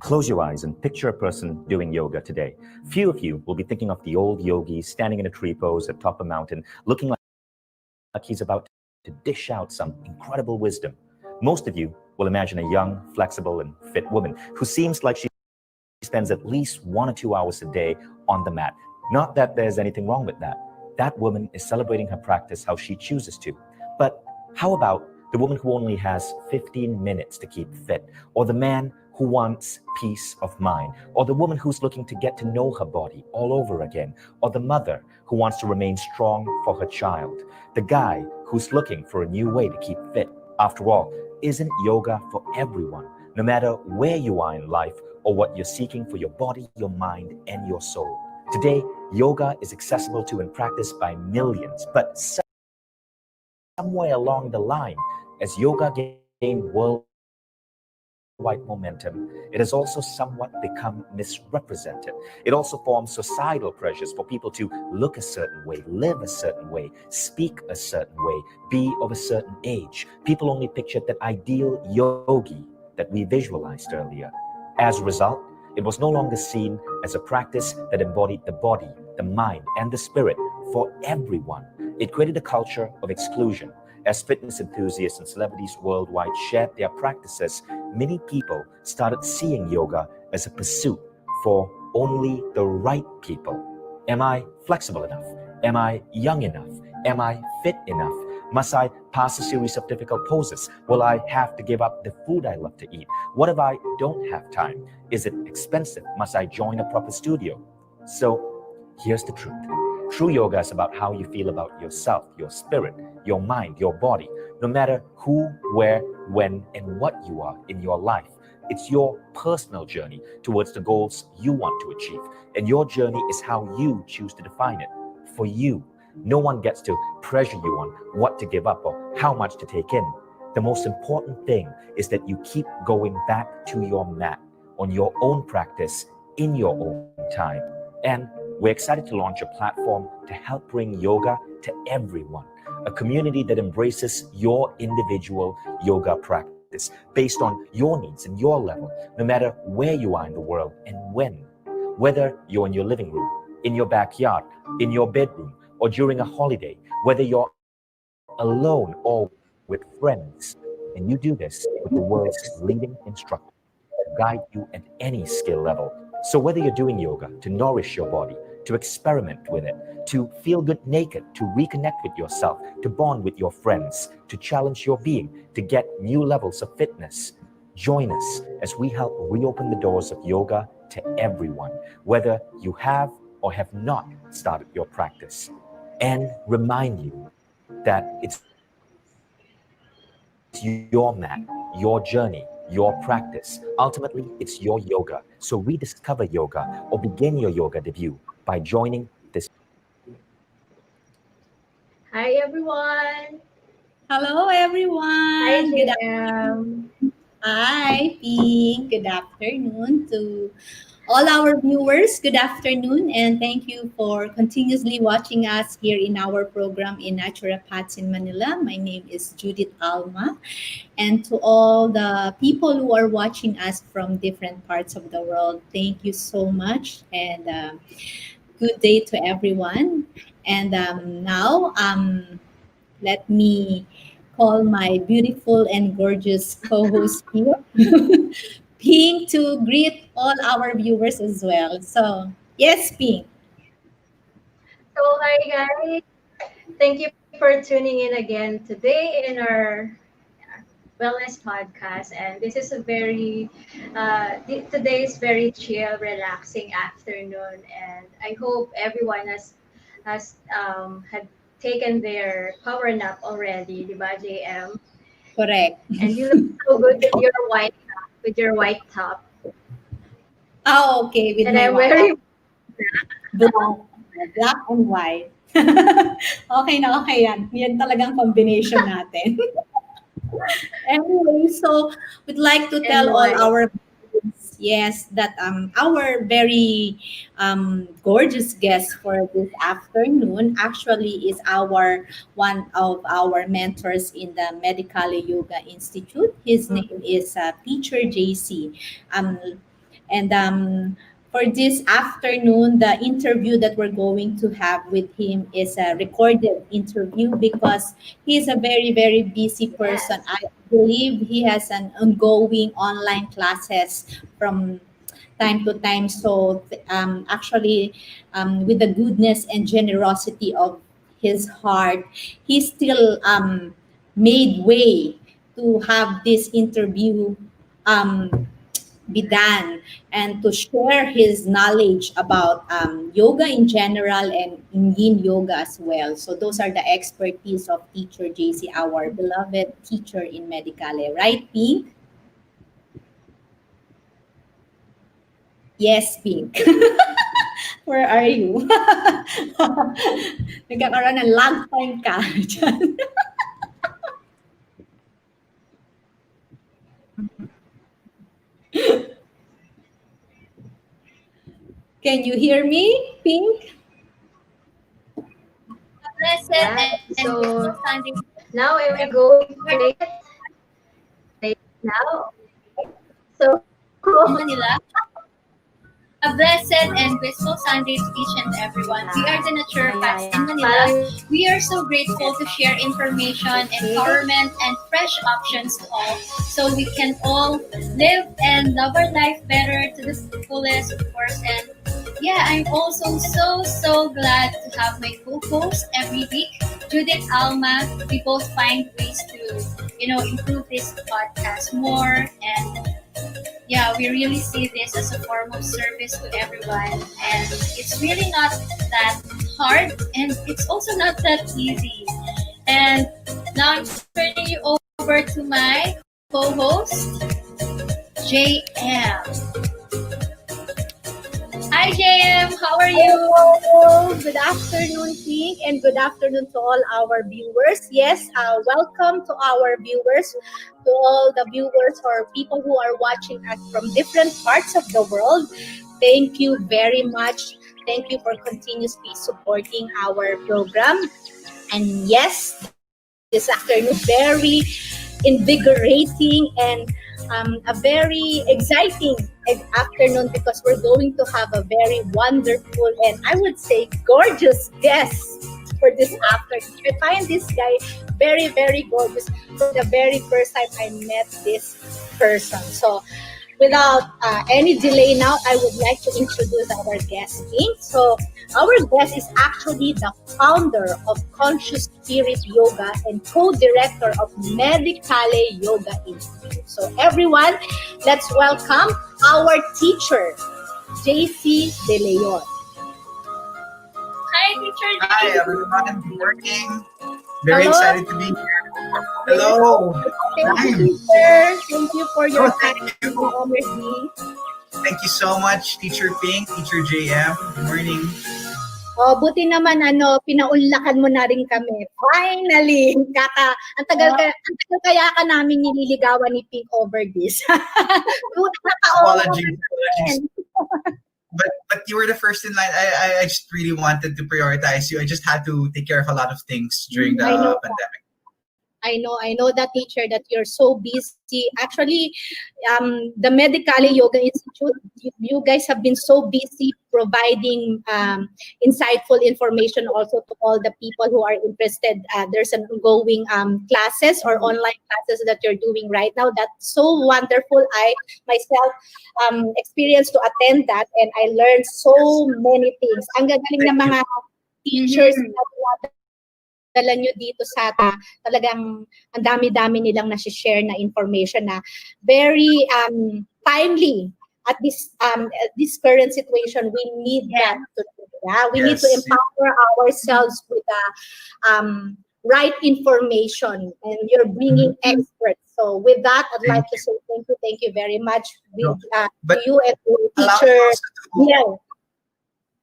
Close your eyes and picture a person doing yoga today. Few of you will be thinking of the old yogi standing in a tree pose atop a mountain, looking like he's about to dish out some incredible wisdom. Most of you will imagine a young, flexible, and fit woman who seems like she spends at least 1 or 2 hours a day on the mat. Not that there's anything wrong with that. That woman is celebrating her practice how she chooses to. But how about the woman who only has 15 minutes to keep fit, or the man who wants peace of mind, or the woman who's looking to get to know her body all over again, or the mother who wants to remain strong for her child, the guy who's looking for a new way to keep fit? After all, isn't yoga for everyone, no matter where you are in life or what you're seeking for your body, your mind, and your soul? Today, yoga is accessible to and practiced by millions, but somewhere along the line, as yoga gained worldwide momentum, it has also somewhat become misrepresented. It also forms societal pressures for people to look a certain way, live a certain way, speak a certain way, be of a certain age. People only pictured that ideal yogi that we visualized earlier. As a result, it was no longer seen as a practice that embodied the body, the mind, and the spirit for everyone. It created a culture of exclusion. As fitness enthusiasts and celebrities worldwide shared their practices, many people started seeing yoga as a pursuit for only the right people. Am I flexible enough? Am I young enough? Am I fit enough? Must I pass a series of difficult poses? Will I have to give up the food I love to eat? What if I don't have time? Is it expensive? Must I join a proper studio? So here's the truth. True yoga is about how you feel about yourself, your spirit, your mind, your body. No matter who, where, when, and what you are in your life, it's your personal journey towards the goals you want to achieve. And your journey is how you choose to define it. For you, no one gets to pressure you on what to give up or how much to take in. The most important thing is that you keep going back to your mat on your own practice in your own time. And we're excited to launch a platform to help bring yoga to everyone, a community that embraces your individual yoga practice based on your needs and your level, no matter where you are in the world and when. Whether you're in your living room, in your backyard, in your bedroom, or during a holiday, whether you're alone or with friends, and you do this with the world's leading instructor to guide you at any skill level. So whether you're doing yoga to nourish your body, to experiment with it, to feel good naked, to reconnect with yourself, to bond with your friends, to challenge your being, to get new levels of fitness, join us as we help reopen the doors of yoga to everyone, whether you have or have not started your practice, and remind you that it's your mat, your journey, your practice. Ultimately, it's your yoga. So rediscover yoga or begin your yoga debut by joining this. Hi, everyone. Hello, Hi, everyone. Good JM. Hi, Pink. Good afternoon to all our viewers. Good afternoon, and thank you for continuously watching us here in our program in Naturopaths in Manila. My name is Judith Alma, and to all the people who are watching us from different parts of the world, thank you so much, and good day to everyone. And now, let me call my beautiful and gorgeous co-host here, Pink, to greet all our viewers as well. So, yes, Pink. So, hi, guys. Thank you for tuning in again today in our wellness podcast, and this is a very today is very chill, relaxing afternoon, and I hope everyone has had taken their power nap already, di ba, JM? Correct. And you look so good with your white top, Ah, okay, with and my I'm wearing black, black and white. Okay na okay yan. Yan talagang combination natin. Anyway, so we'd like to tell and all white. our viewers, yes, that our very gorgeous guest for this afternoon actually is our one of our mentors in the Medical Yoga Institute. His name is Teacher JC. Um, and for this afternoon, the interview that we're going to have with him is a recorded interview because he's a very, very busy person. Yes. I believe he has an ongoing online classes from time to time. So actually, with the goodness and generosity of his heart, he still made way to have this interview um, be done and to share his knowledge about yoga in general and in yin yoga as well. So those are the expertise of teacher JC, our beloved teacher in Medicale. Right, Pink? Yes, Pink. Where are you? Nagkakaroon ng lag time ka dyan. Can you hear me, Pink? Blessed Yeah. and peaceful So Sunday now am I going to play it now? So in Manila. A blessed and peaceful Sunday to each and everyone. We are the Naturopaths in Manila. We are so grateful to share information, empowerment, and fresh options to all so we can all live and love our life better to the fullest, of course. And yeah, I'm also so glad to have my co-host every week, Judith Alma. We both find ways to, improve this podcast more, and yeah, we really see this as a form of service to everyone. And it's really not that hard, and it's also not that easy. And now I'm turning you over to my co-host, JM. Hi, JM. How are you? Hello, good afternoon, Pink, and good afternoon to all our viewers. Yes, welcome to our viewers, to all the viewers or people who are watching us from different parts of the world. Thank you very much. Thank you for continuously supporting our program. And yes, this afternoon, very invigorating and a very exciting afternoon because we're going to have a very wonderful and I would say gorgeous guest for this afternoon. I find this guy very, very gorgeous from the very first time I met this person. So without any delay now, I would like to introduce our guest, Pink. So our guest is actually the founder of Conscious Spirit Yoga and co-director of Medicale Yoga Institute. So everyone, let's welcome our teacher, JC De Leon. Hi, teacher. Hi, JM. everyone. Good morning. Very Hello. excited to be here. Hello. Thank you, Hi. teacher. Thank you for your Oh, time thank and you. honesty. Thank you so much, Teacher Pink, Teacher JM. Good morning. Oh, buti naman pinaunlakan mo na rin kami. Finally, ang tagal kaya ka namin nililigawan ni Pink over this. Buti Apologies. But you were the first in line. I just really wanted to prioritize you. I just had to take care of a lot of things during the I know. pandemic. I know that teacher that you're so busy. Actually, the Medicale Yoga Institute, you guys have been so busy providing insightful information also to all the people who are interested. There's an ongoing classes or online classes that you're doing right now. That's so wonderful. I myself experienced to attend that and I learned so many things. Ang gagaling ng mga teachers dala nyo dito sa talagang ang dami-dami nilang nasi-share na information na very timely at this current situation. We need that we need to empower ourselves with right information, and you're bringing experts. So with that, I'd like to say thank you very much to you and to teacher.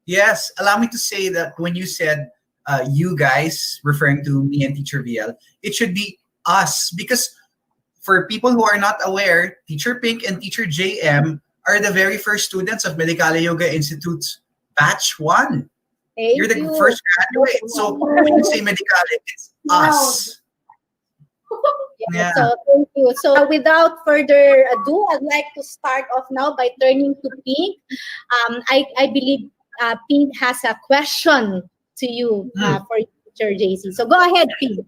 Yes, allow me to say that when you said you guys, referring to me and Teacher VL, it should be us, because for people who are not aware, Teacher Pink and Teacher JM are the very first students of Medicale Yoga Institute's batch 1. You're the first graduate. So when you say Medicale, it's us. So thank you. So without further ado, I'd like to start off now by turning to Pink. I believe Pink has a question to you for Teacher JC. So go ahead, Pink.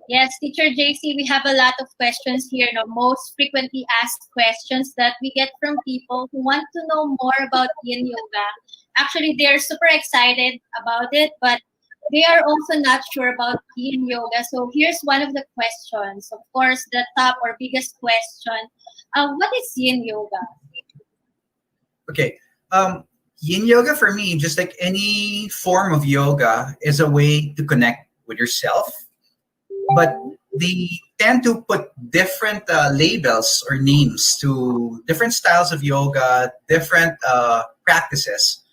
Yes, Teacher JC, we have a lot of questions here. Most frequently asked questions that we get from people who want to know more about Yin Yoga. Actually, they're super excited about it, but they are also not sure about Yin Yoga. So here's one of the questions. Of course, the top or biggest question. What is Yin Yoga? Okay. Yin Yoga for me, just like any form of yoga, is a way to connect with yourself. But they tend to put different labels or names to different styles of yoga, different practices.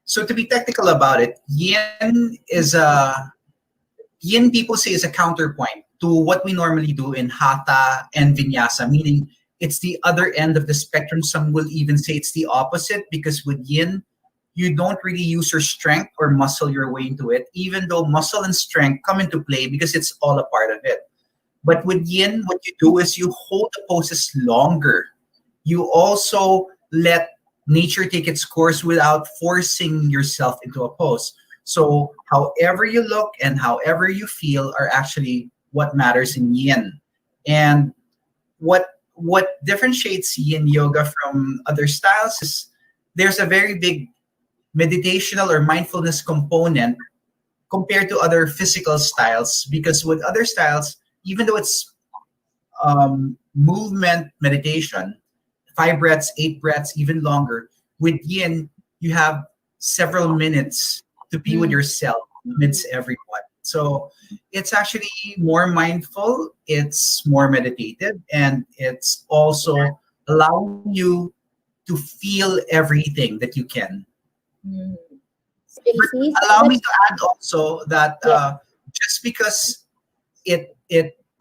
So to be technical about it, Yin people say is a counterpoint to what we normally do in Hatha and Vinyasa, meaning it's the other end of the spectrum. Some will even say it's the opposite, because with Yin, you don't really use your strength or muscle your way into it, even though muscle and strength come into play because it's all a part of it. But with Yin, what you do is you hold the poses longer. You also let nature take its course without forcing yourself into a pose. So however you look and however you feel are actually what matters in Yin. And what differentiates Yin Yoga from other styles is there's a very big meditational or mindfulness component compared to other physical styles, because with other styles, even though it's movement meditation, 5 breaths, 8 breaths, even longer, with Yin, you have several minutes to be with yourself amidst everyone. So it's actually more mindful, it's more meditative, and it's also allowing you to feel everything that you can. But allow me to add also that just because it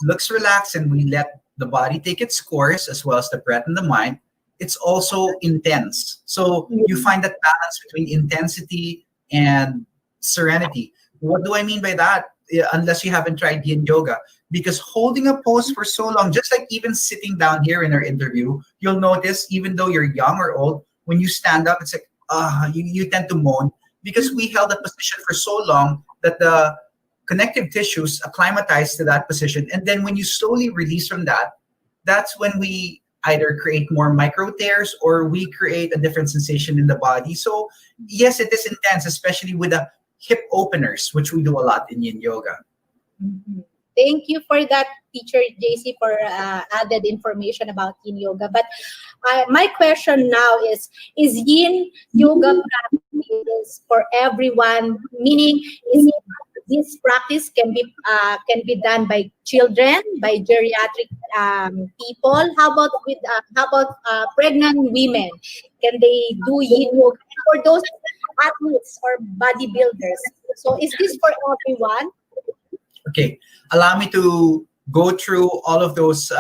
looks relaxed and we let the body take its course as well as the breath and the mind, it's also intense. So you find that balance between intensity and serenity. What do I mean by that? Unless you haven't tried Yin Yoga, because holding a pose for so long, just like even sitting down here in our interview, you'll notice even though you're young or old, when you stand up, it's like you tend to moan because we held that position for so long that the connective tissues acclimatize to that position. And then when you slowly release from that, that's when we either create more micro tears or we create a different sensation in the body. So yes, it is intense, especially with the hip openers, which we do a lot in Yin Yoga. Mm-hmm. Thank you for that, Teacher JC, for added information about Yin Yoga. But my question now is Yin Yoga practice for everyone? Meaning, is this practice can be done by children, by geriatric people? How about pregnant women? Can they do Yin Yoga? For those athletes or bodybuilders, so is this for everyone? Okay, allow me to go through all of those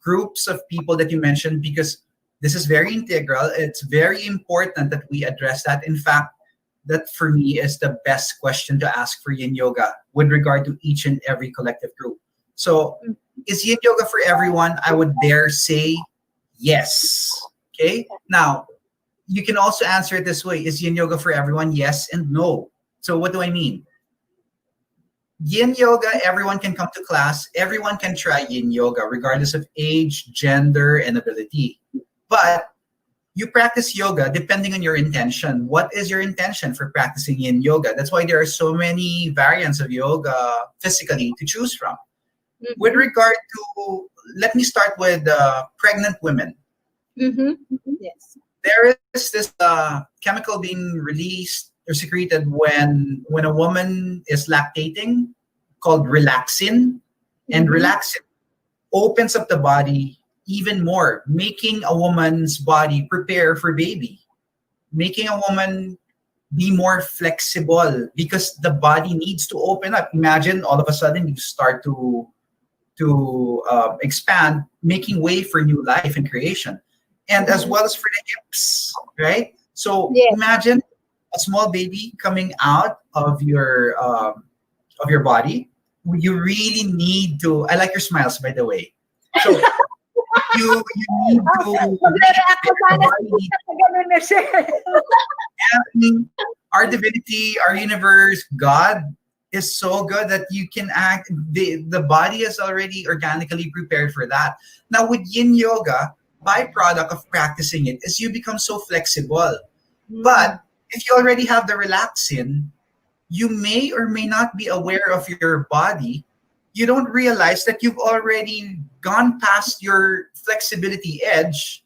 groups of people that you mentioned, because this is very integral. It's very important that we address that. In fact, that for me is the best question to ask for Yin Yoga with regard to each and every collective group. So is Yin Yoga for everyone? I would dare say yes. Okay, now you can also answer it this way. Is Yin Yoga for everyone? Yes and no. So what do I mean? Yin Yoga, everyone can come to class. Everyone can try Yin Yoga, regardless of age, gender, and ability. But you practice yoga depending on your intention. What is your intention for practicing yin yoga? That's why there are so many variants of yoga physically to choose from. With Mhm. regard to, let me start with pregnant women. Mhm. Yes. There is this chemical being released or secreted when a woman is lactating called relaxin, and Mhm. relaxin opens up the body even more, making a woman's body prepare for baby, making a woman be more flexible because the body needs to open up. Imagine all of a sudden you start to expand, making way for new life and creation, and as Mhm. well as for the hips, right? So Yes. imagine a small baby coming out of your body. You really need to. I like your smiles, by the way. So you need to really Magre-react ka prepare the sana body. sa ganun na siya. I mean, our divinity, our universe, God is so good that you can act. The body is already organically prepared for that. Now with Yin Yoga, byproduct of practicing it is you become so flexible. But if you already have the relaxin, you may or may not be aware of your body. You don't realize that you've already gone past your flexibility edge,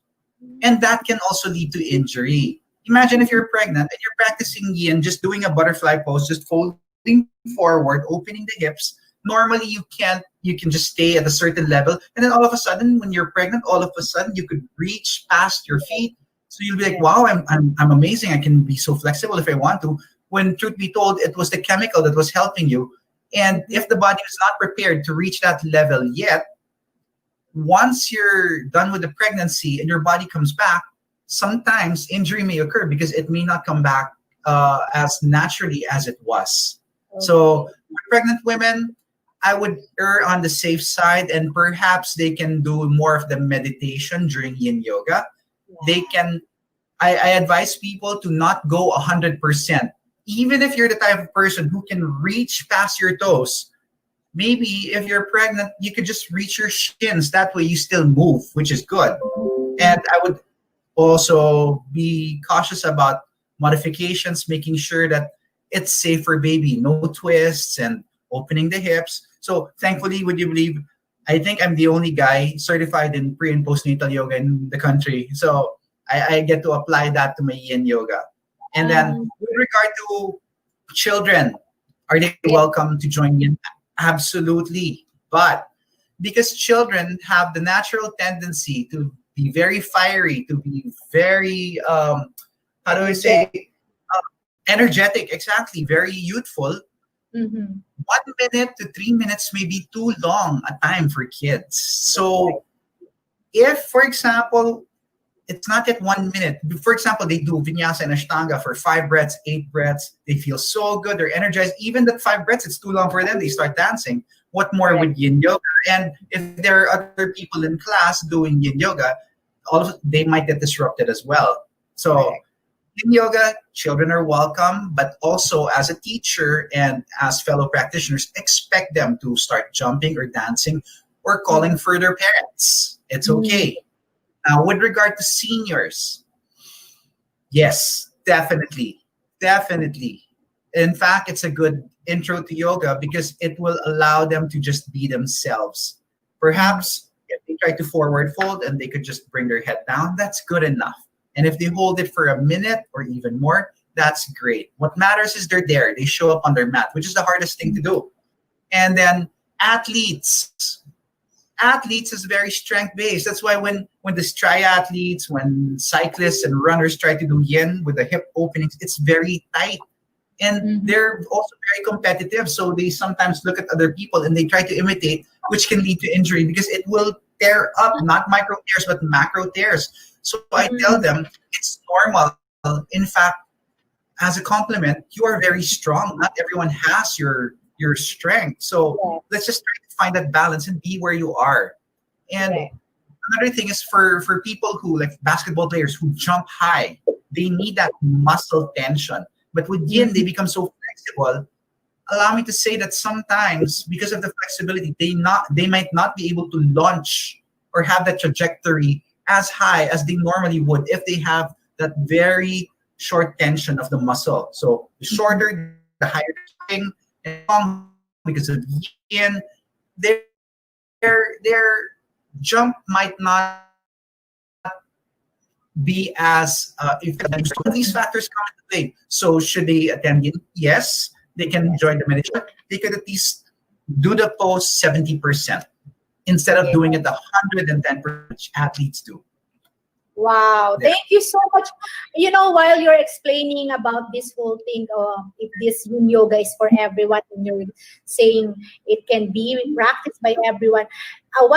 and that can also lead to injury. Imagine if you're pregnant and you're practicing yin, just doing a butterfly pose, just folding forward, opening the hips. Normally you can just stay at a certain level, and then all of a sudden when you're pregnant, all of a sudden you could reach past your feet. So you'll be like, wow, I'm amazing. I can be so flexible if I want to. When truth be told, it was the chemical that was helping you. And if the body is not prepared to reach that level yet, once you're done with the pregnancy and your body comes back, sometimes injury may occur because it may not come back as naturally as it was. So, with pregnant women, I would err on the safe side, and perhaps they can do more of the meditation during yin yoga. They can, I advise people to not go 100%. Even if you're the type of person who can reach past your toes, maybe if you're pregnant, you could just reach your shins. That way you still move, which is good. And I would also be cautious about modifications, making sure that it's safe for baby, no twists and opening the hips. So thankfully, would you believe, I think I'm the only guy certified in pre and postnatal yoga in the country. So I get to apply that to my yin yoga. And then with regard to children, are they welcome to join in? Absolutely. But because children have the natural tendency to be very fiery, to be very, how do I say, energetic, exactly, very youthful. Mhm. 1 minute to 3 minutes may be too long a time for kids. So if, for example, it's not yet 1 minute. For example, they do vinyasa and ashtanga for 5 breaths, 8 breaths. They feel so good. They're energized. Even that 5 breaths, it's too long for them. They start dancing. What more with yin yoga? And if there are other people in class doing yin yoga, they might get disrupted as well. So in yoga, children are welcome, but also as a teacher and as fellow practitioners, expect them to start jumping or dancing or calling for their parents. It's okay. Now, with regard to seniors, yes, definitely. Definitely. In fact, it's a good intro to yoga because it will allow them to just be themselves. Perhaps if they try to forward fold and they could just bring their head down, that's good enough. And if they hold it for a minute or even more, that's great. What matters is they're there. They show up on their mat, which is the hardest thing to do. And then athletes is very strength based. That's why when the triathletes, when cyclists and runners try to do yin with the hip openings, it's very tight. And they're also very competitive. So they sometimes look at other people and they try to imitate, which can lead to injury because it will tear up, not micro tears, but macro tears. So I tell them it's normal. In fact, as a compliment, you are very strong. Not everyone has your strength. So let's just try to find that balance and be where you are. And another thing is for people who like basketball players who jump high, they need that muscle tension. But with yin, they become so flexible. Allow me to say that sometimes because of the flexibility, they might not be able to launch or have that trajectory as high as they normally would if they have that very short tension of the muscle. So the shorter, the higher the spring, and long because of yin, their jump might not be as effective. These factors come into play. So should they attend yin? Yes, they can join the meditation. They could at least do the pose 70% instead of Yeah. doing it 110%, which athletes do. Wow, Yeah. thank you so much. You know, while you're explaining about this whole thing, if this Yin Yoga is for everyone, and you're saying it can be practiced by everyone, I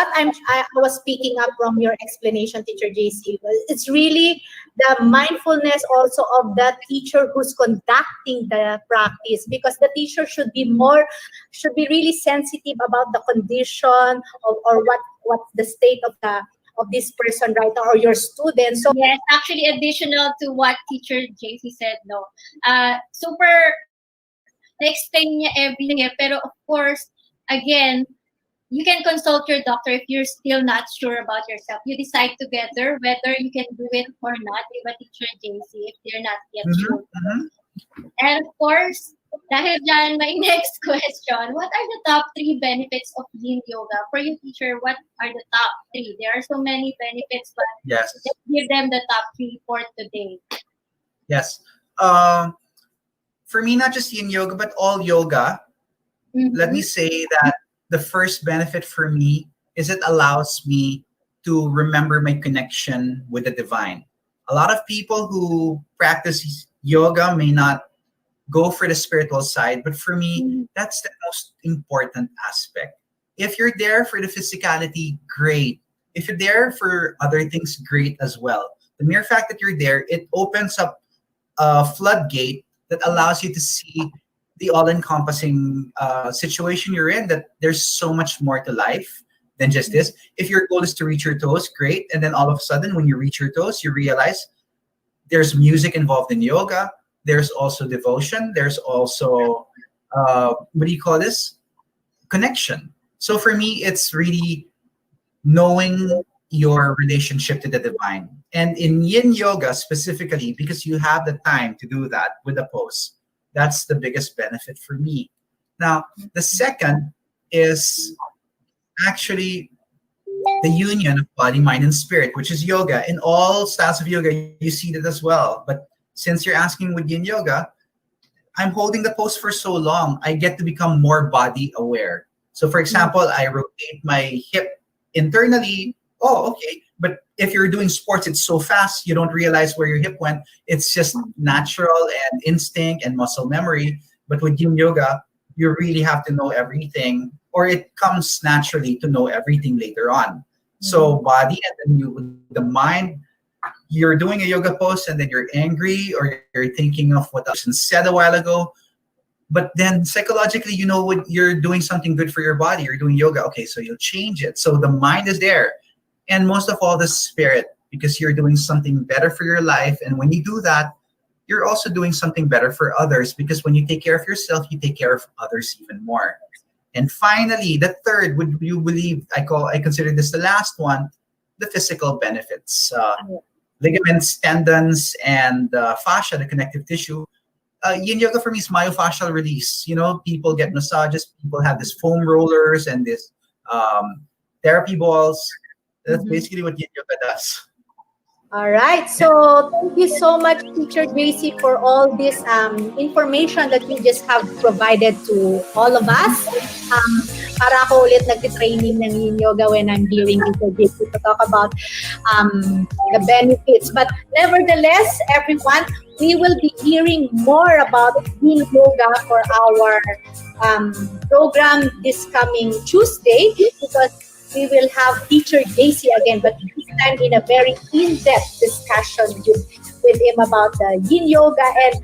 was picking up from your explanation, Teacher JC, it's really the mindfulness also of the teacher who's conducting the practice, because the teacher should be really sensitive about the condition of, or what's the state of this person right now, or your student. So Yes, actually, additional to what teacher JC said, no. Super na-explain niya everything eh. Pero of course, again, you can consult your doctor if you're still not sure about yourself. You decide together whether you can do it or not with a teacher JC if you're not yet Mhm, sure. mhm. And of course, dahil dyan, my next question, what are the top 3 benefits of Yin Yoga? For you, teacher, what are the top 3? There are so many benefits, but Yes, let's give them the top 3 for today. yes. For me, not just yin yoga, but all yoga, let me Mm-hmm. say that the first benefit for me is it allows me to remember my connection with the divine. A lot of people who practice yoga may not go for the spiritual side, but for me, that's the most important aspect. If you're there for the physicality, great. If you're there for other things, great as well. The mere fact that you're there, it opens up a floodgate that allows you to see the all-encompassing situation you're in, that there's so much more to life than just this. If your goal is to reach your toes, great. And then all of a sudden, when you reach your toes, you realize there's music involved in yoga. There's also devotion. There's also, what do you call this? Connection. So for me, it's really knowing your relationship to the divine. And in yin yoga specifically, because you have the time to do that with the pose, that's the biggest benefit for me. Now, the second is actually the union of body, mind, and spirit, which is yoga. In all styles of yoga, you see that as well. But since you're asking with yin yoga, I'm holding the pose for so long, I get to become more body aware. So, for example, I rotate my hip internally. Oh, okay. But if you're doing sports, it's so fast, you don't realize where your hip went. It's just natural and instinct and muscle memory. But with yin yoga, you really have to know everything, or it comes naturally to know everything later on. So, body, and then the mind, you're doing a yoga pose and then you're angry or you're thinking of what the person said a while ago, but then psychologically you know what, you're doing something good for your body, you're doing yoga, okay, so you'll change it. So the mind is there, and most of all the spirit, because you're doing something better for your life. And when you do that, you're also doing something better for others, because when you take care of yourself, you take care of others even more. And finally, the third, would you believe, I consider this the last one, the physical benefits. Ligaments, tendons, and fascia, the connective tissue. Yin yoga for me is myofascial release. You know, people get massages, people have this foam rollers and this therapy balls. That's basically what yin yoga does. all right. So thank you so much, Teacher JC, for all this information that you just have provided to all of us. Para ako ulit nag-training ng Yin Yoga when I'm hearing Teacher JC to talk about the benefits. But nevertheless, everyone, we will be hearing more about Yin Yoga for our program this coming Tuesday, because we will have Teacher JC again, but this time in a very in-depth discussion with him about the Yin Yoga. And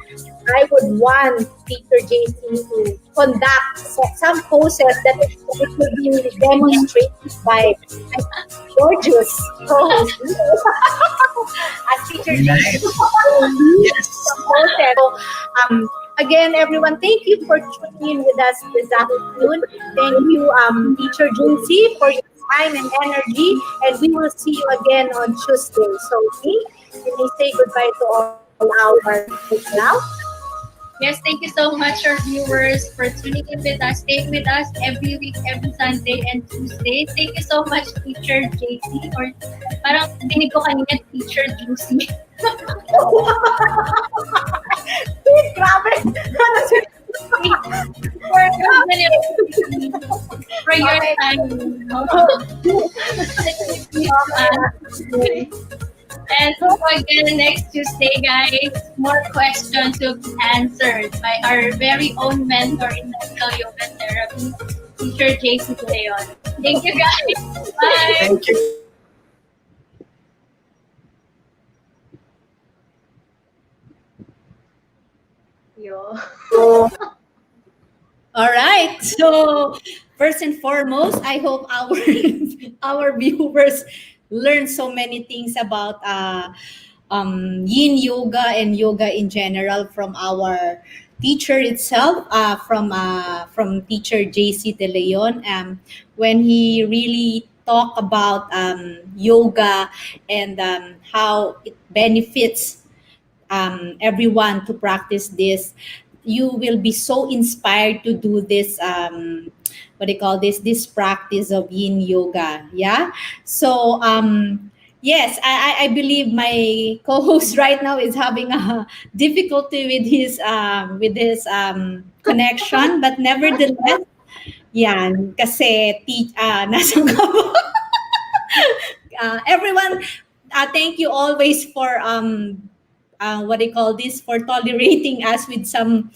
I would want Teacher JC to conduct some poses that it will be demonstrated by gorgeous host as Teacher JC. Yes. So, again, everyone, thank you for tuning in with us this afternoon. Thank you, Teacher JC, for your time and energy. And we will see you again on Tuesday. So, Pink, you may say goodbye to all our listeners now. Yes, thank you so much, our viewers, for tuning in with us, staying with us every week, every Sunday and Tuesday. Thank you so much, Teacher JC, or parang tinig ko kanina, Teacher Juicy. Grabe! for, for your time. And again, next Tuesday, guys, more questions will be answered by our very own mentor in medical yoga therapy, Teacher JC Leon. Thank you, guys. Bye. Thank you. Yo. All right. So first and foremost, I hope our our viewers learn so many things about Yin Yoga and yoga in general from our teacher itself, from teacher JC De Leon, when he really talk about yoga and how it benefits everyone to practice this. You will be so inspired to do this, what do you call this practice of Yin Yoga. Yeah. So yes, I believe my co-host right now is having a difficulty with his connection, but nevertheless, yan, kasi nasa everyone, thank you always for what do you call this, for tolerating us with some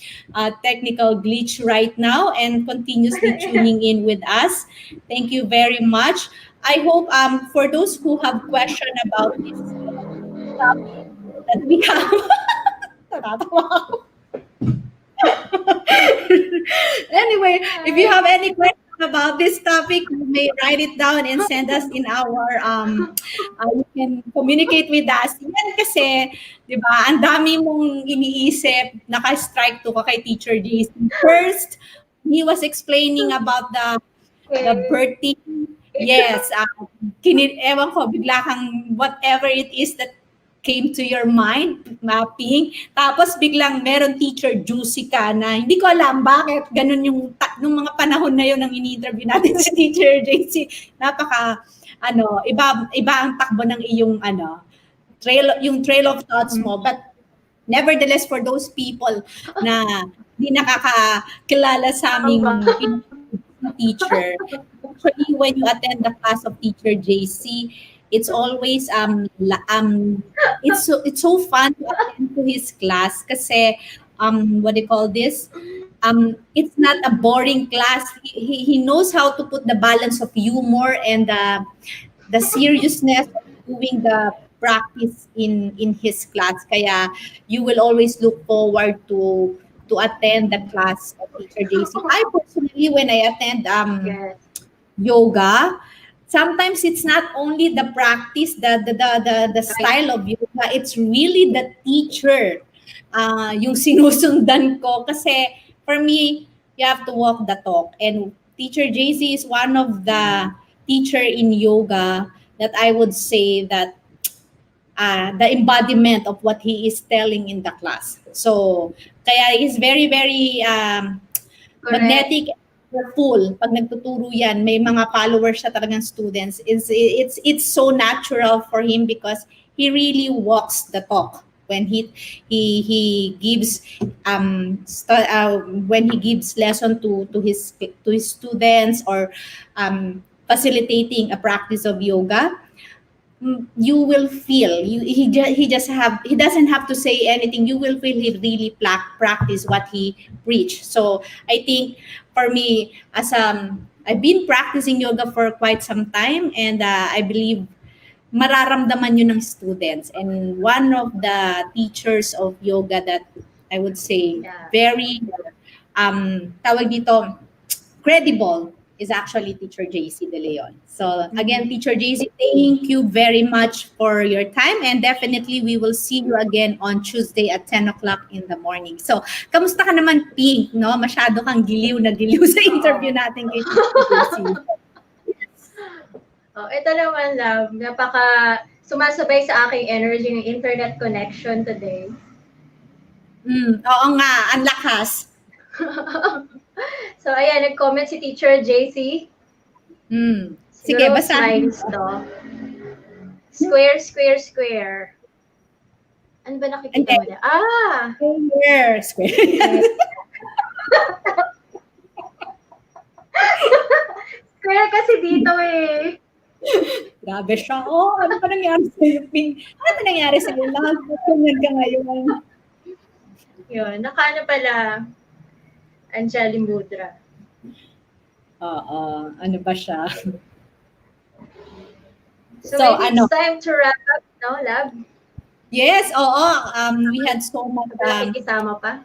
technical glitch right now and continuously tuning in with us. Thank you very much. I hope for those who have question about this topic that we have. Natatawa ako. Anyway, if you have any question about this topic, you may write it down and send us in our you can communicate with us. Yan kasi, 'di ba? Ang dami mong iniisip, naka-strike to ka kay Teacher JC. First, he was explaining about the birthing. Yes, ewan ko, bigla kang whatever it is that came to your mind, mapping. Tapos biglang meron teacher juicy ka na hindi ko alam bakit ganun yung nung mga panahon na yun ng ini-interview natin si Teacher JC. Napaka iba ang takbo ng iyong trail of thoughts mo. But nevertheless, for those people na hindi nakakakilala sa aming teacher, actually when you attend the class of Teacher JC, it's always it's so fun to attend to his class kasi what do you call this, it's not a boring class. He knows how to put the balance of humor and the seriousness of doing the practice in his class, kaya you will always look forward to attend the class of Teacher JC. I personally, when I attend Yes. yoga, sometimes it's not only the practice, the style of yoga, it's really the teacher yung sinusundan ko. Kasi for me, you have to walk the talk. And Teacher JC is one of the teacher in yoga that I would say that the embodiment of what he is telling in the class. So, kaya he's very, very magnetic, full. Pag nagtuturo yan, may mga followers siya talagang students. It's so natural for him because he really walks the talk when he gives when he gives lesson to his students or facilitating a practice of yoga. You will feel he doesn't have to say anything. You will feel he really practice what he preach. So I think for me, as I've been practicing yoga for quite some time, and I believe mararamdaman yun ng students. And one of the teachers of yoga that I would say very tawag dito, credible is actually Teacher JC De Leon. So again, Teacher JC, thank you very much for your time, and definitely we will see you again on Tuesday at 10 o'clock in the morning. So, kamusta ka naman, Pink? No? Masyado kang giliw na giliw sa interview natin kay Teacher JC. Oh, ito naman, love. Sumasabay sa aking energy ng internet connection today. Oo nga, ang lakas. So, ayan, nag-comment si Teacher JC. Sige, Siguro basahin. smiles to. Square, square, square. Ano ba nakikita mo na? Square, square. Square kasi dito eh. Grabe siya. Ano pa nangyari sa'yo, Ping? Ano pa nangyari sa'yo? Lahat mo ganyan ka ngayon. Yun, nakaano pala, Anjali Mudra. Oo, ano ba siya? So maybe it's time to wrap up, no, love? Yes, oo. We had so much Isama pa?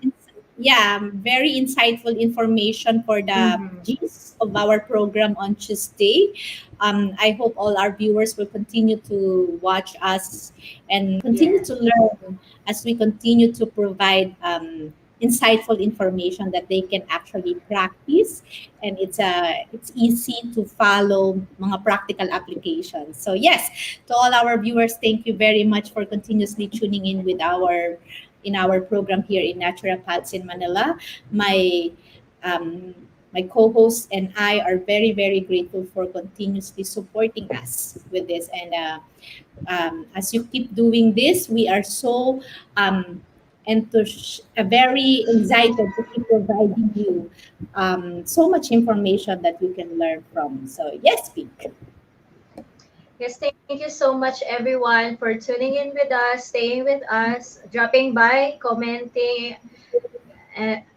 very insightful information for the gist of our program on Tuesday. I hope all our viewers will continue to watch us and continue to learn as we continue to provide insightful information that they can actually practice, and it's easy to follow mga practical applications. So yes, to all our viewers, thank you very much for continuously tuning in with our program here in Naturopaths in Manila. My co-host and I are very, very grateful for continuously supporting us with this. And as you keep doing this, we are so very excited to keep providing you so much information that you can learn from. So yes, speak. Yes, thank you so much, everyone, for tuning in with us, staying with us, dropping by, commenting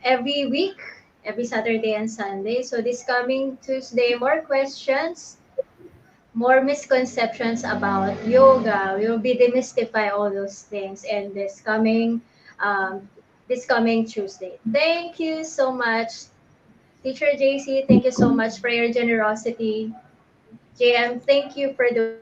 every week, every Saturday and Sunday. So this coming Tuesday, more questions, more misconceptions about yoga. We will be demystify all those things. And this coming Tuesday. Thank you so much, Teacher JC. Thank you so much for your generosity. JM, thank you for the